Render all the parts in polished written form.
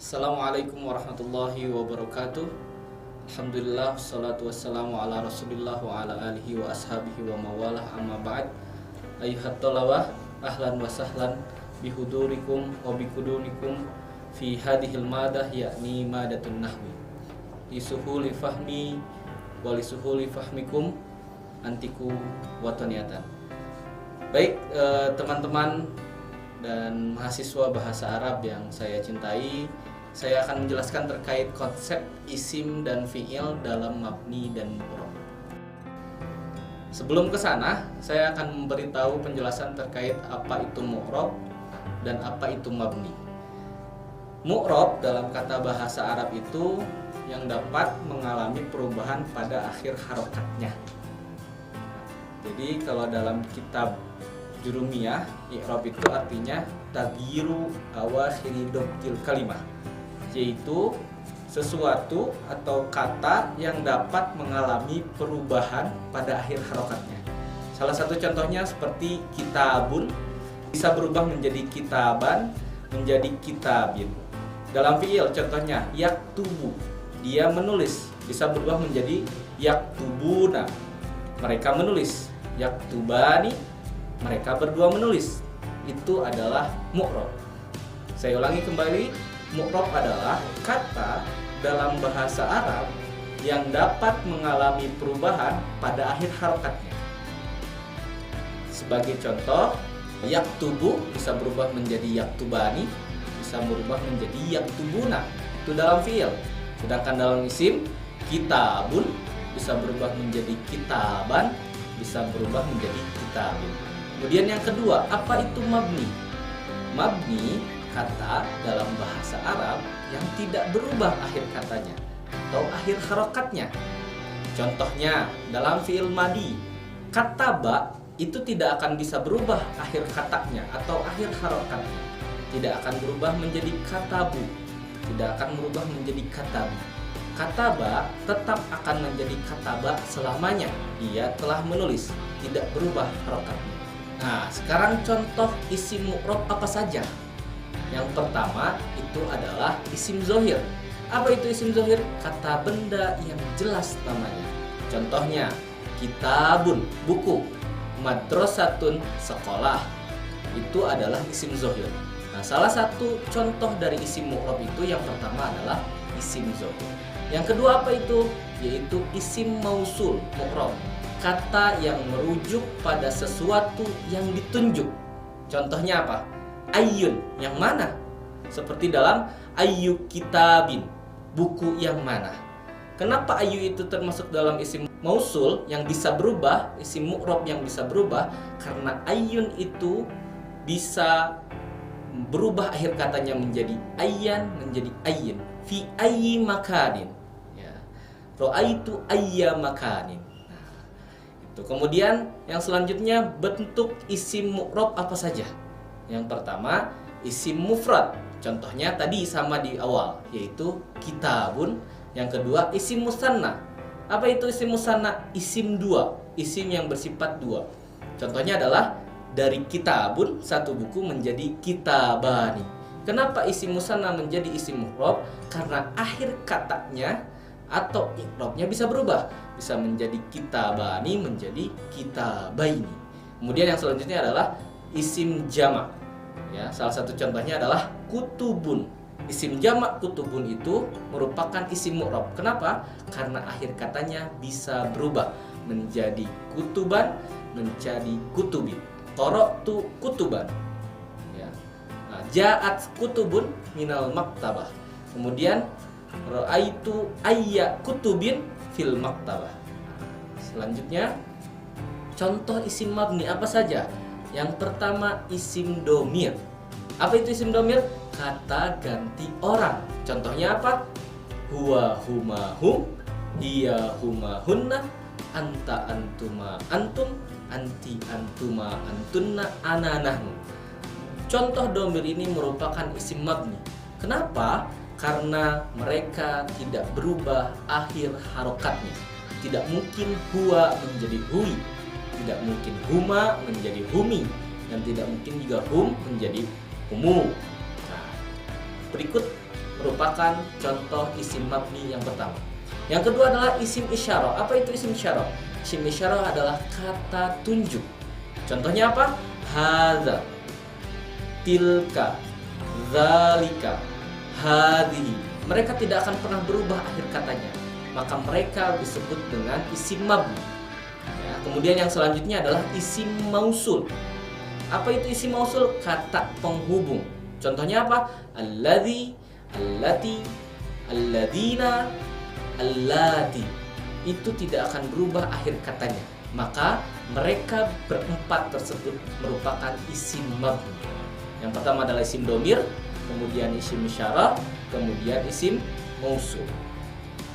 Assalamualaikum warahmatullahi wabarakatuh. Alhamdulillah, salatu wassalamu ala rasulillah wa ala alihi wa ashabihi wa mawalah, amma ba'd. Ayuhat tolawah, ahlan wa sahlan bihudurikum wa bikudunikum fi hadihil madah, yakni madatun nahwi lisuhuli fahmi wa lisuhuli fahmikum antiku watoniatan. Baik, teman-teman dan mahasiswa bahasa Arab yang saya cintai, saya akan menjelaskan terkait konsep isim dan fi'il dalam mabni dan mu'rab. Sebelum ke sana, saya akan memberitahu penjelasan terkait apa itu mu'rab dan apa itu mabni. Mu'rab dalam kata bahasa Arab itu yang dapat mengalami perubahan pada akhir harokatnya. Jadi kalau dalam kitab Jurumiyah, i'rab itu artinya taghyiru awakhiri dobtil kalimah, yaitu sesuatu atau kata yang dapat mengalami perubahan pada akhir harokatnya. Salah satu contohnya seperti kitabun bisa berubah menjadi kitaban, menjadi kitabin. Dalam fi'il contohnya yaktubu, dia menulis, bisa berubah menjadi yaktubuna, mereka menulis. Yaktubani, mereka berdua menulis. Itu adalah mu'rab. Saya ulangi kembali, mu'rab adalah kata dalam bahasa Arab yang dapat mengalami perubahan pada akhir harokatnya. Sebagai contoh, yaktubu bisa berubah menjadi yaktubani, bisa berubah menjadi yaktubuna. Itu dalam fi'il. Sedangkan dalam isim, kitabun bisa berubah menjadi kitaban, bisa berubah menjadi kitabin. Kemudian yang kedua, apa itu mabni? Mabni kata dalam bahasa Arab yang tidak berubah akhir katanya atau akhir harokatnya. Contohnya dalam fi'il madi, kataba itu tidak akan bisa berubah akhir katanya atau akhir harokatnya. Tidak akan berubah menjadi katabu, tidak akan berubah menjadi katabi. Kataba tetap akan menjadi kataba selamanya. Dia telah menulis, tidak berubah harokatnya. Nah, sekarang contoh isim mu'rab apa saja? Yang pertama itu adalah isim zohir. Apa itu isim zohir? Kata benda yang jelas namanya. Contohnya, kitabun, buku. Madrasatun, sekolah. Itu adalah isim zohir. Nah, salah satu contoh dari isim mu'rab itu yang pertama adalah isim zohir. Yang kedua apa itu? Yaitu isim mausul, mu'rab. Kata yang merujuk pada sesuatu yang ditunjuk. Contohnya apa? Ayyun, yang mana? Seperti dalam ayyu kitabin, buku yang mana? Kenapa ayyu itu termasuk dalam isim mausul yang bisa berubah, isim mu'rab yang bisa berubah? Karena ayyun itu bisa berubah akhir katanya menjadi ayyan, menjadi ayyin. Fi ayyi makanin, ya. Ra'aitu ayya makanin. Kemudian yang selanjutnya bentuk isim mu'rab apa saja? Yang pertama isim mufrad. Contohnya tadi sama di awal, yaitu kitabun. Yang kedua isim musanna. Apa itu isim musanna? Isim dua, isim yang bersifat dua. Contohnya adalah dari kitabun, satu buku, menjadi kitabani. Kenapa isim musanna menjadi isim mu'rab? Karena akhir katanya atau i'rabnya bisa berubah, bisa menjadi kitabani, menjadi kitabaini. Kemudian yang selanjutnya adalah isim jamak. Ya, salah satu contohnya adalah kutubun. Isim jamak kutubun itu merupakan isim mu'rab. Kenapa? Karena akhir katanya bisa berubah menjadi kutuban, menjadi kutubin. Qara'tu kutuban. Ya. Nah, ja'at kutubun minal maktabah. Kemudian ra'aitu ayya kutubin fil maktabah. Selanjutnya contoh isim mabni apa saja? Yang pertama isim domir. Apa itu isim domir? Kata ganti orang. Contohnya apa? Huwa huma hum, hiya huma hunna, anta antuma antum, anti antuma antunna, ana nahnu. Contoh domir ini merupakan isim mabni. Kenapa? Karena mereka tidak berubah akhir harokatnya. Tidak mungkin huwa menjadi hui, tidak mungkin huma menjadi humi, dan tidak mungkin juga hum menjadi humu. Nah, berikut merupakan contoh isim mabni yang pertama. Yang kedua adalah isim isyarah. Apa itu isim isyarah? Isim isyarah adalah kata tunjuk. Contohnya apa? Hadza, tilka, dzalika, hadhihi. Mereka tidak akan pernah berubah akhir katanya, maka mereka disebut dengan isim mabni. Ya, kemudian yang selanjutnya adalah isim mausul. Apa itu isim mausul? Kata penghubung. Contohnya apa? Alladzi, allati, alladzina, allati. Itu tidak akan berubah akhir katanya, maka mereka berempat tersebut merupakan isim mabni. Yang pertama adalah isim domir, kemudian isim isyarah, kemudian isim mausul.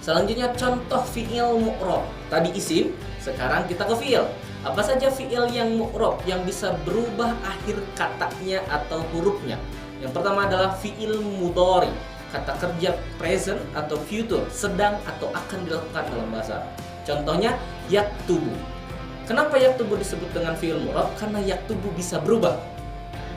Selanjutnya contoh fi'il mu'rab. Tadi isim, sekarang kita ke fi'il. Apa saja fi'il yang mu'rab yang bisa berubah akhir katanya atau hurufnya? Yang pertama adalah fi'il mudhari, kata kerja present atau future, sedang atau akan dilakukan dalam bahasa Arab. Contohnya yaktubu. Kenapa yaktubu disebut dengan fi'il mu'rab? Karena yaktubu bisa berubah.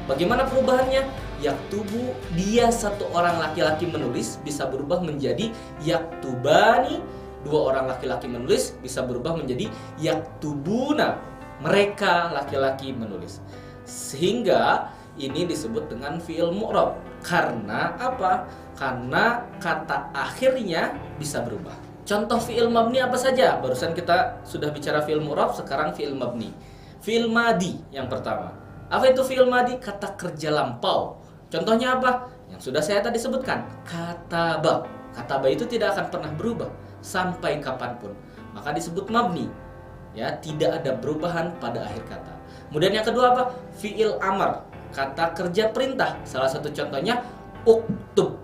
Bagaimana perubahannya? Yaktubu, dia satu orang laki-laki menulis, bisa berubah menjadi yaktubani. Dua orang laki-laki menulis bisa berubah menjadi yaktubuna. Mereka laki-laki menulis. Sehingga ini disebut dengan fi'il mu'rab. Karena apa? Karena kata akhirnya bisa berubah. Contoh fi'il mabni apa saja? Barusan kita sudah bicara fi'il mu'rab, sekarang fi'il mabni. Fi'il madi yang pertama. Apa itu fi'il madi? Kata kerja lampau. Contohnya apa? Yang sudah saya tadi sebutkan, kataba. Kataba itu tidak akan pernah berubah sampai kapanpun, maka disebut mabni. Ya, tidak ada perubahan pada akhir kata. Kemudian yang kedua apa? Fi'il amar, kata kerja perintah. Salah satu contohnya uktub.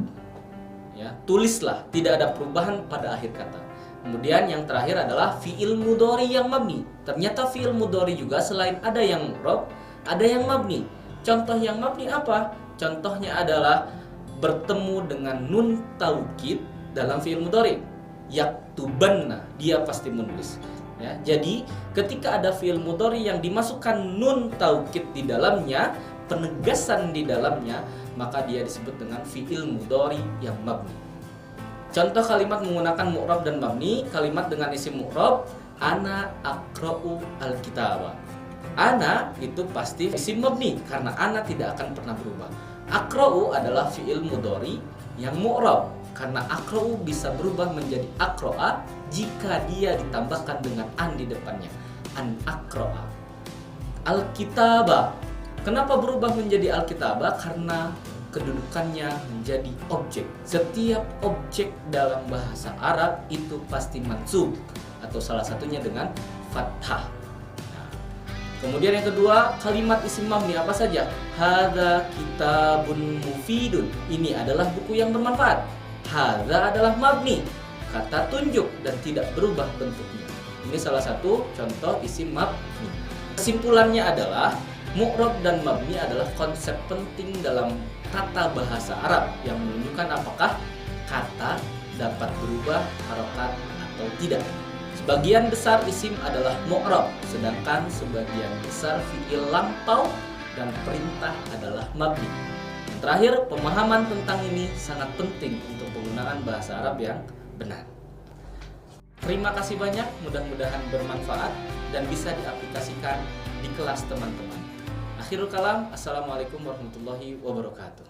Ya, tulislah, tidak ada perubahan pada akhir kata. Kemudian yang terakhir adalah fi'il mudhari yang mabni. Ternyata fi'il mudhari juga selain ada yang mu'rab, ada yang mabni. Contoh yang mabni apa? Contohnya adalah bertemu dengan nun taukid dalam fi'il mudhari. Yaktubanna, dia pasti menulis. Ya, jadi ketika ada fi'il mudhari yang dimasukkan nun taukid di dalamnya, penegasan di dalamnya, maka dia disebut dengan fi'il mudhari yang mabni. Contoh kalimat menggunakan mu'rab dan mabni. Kalimat dengan isim mu'rab, ana aqra'u al-kitaba. Ana itu pasti isim mabni karena ana tidak akan pernah berubah. Aqra'u adalah fi'il mudhari yang mu'rab karena aqra'u bisa berubah menjadi aqra'a jika dia ditambahkan dengan an di depannya. An aqra'a. Al-kitaba. Kenapa berubah menjadi al-kitaba? Karena kedudukannya menjadi objek. Setiap objek dalam bahasa Arab itu pasti mansub atau salah satunya dengan fathah. Nah, kemudian yang kedua, kalimat isim mabni apa saja? Hadza kitabun mufidun. Ini adalah buku yang bermanfaat. Hadza adalah mabni, kata tunjuk dan tidak berubah bentuknya. Ini salah satu contoh isim mabni. Kesimpulannya adalah mu'rab dan mabni adalah konsep penting dalam tata bahasa Arab yang menunjukkan apakah kata dapat berubah harokat atau tidak. Sebagian besar isim adalah mu'rab, sedangkan sebagian besar fi'il lampau dan perintah adalah mabni. Yang terakhir, pemahaman tentang ini sangat penting untuk penggunaan bahasa Arab yang benar. Terima kasih banyak, mudah-mudahan bermanfaat dan bisa diaplikasikan di kelas teman-teman. Akhirul kalam, assalamualaikum warahmatullahi wabarakatuh.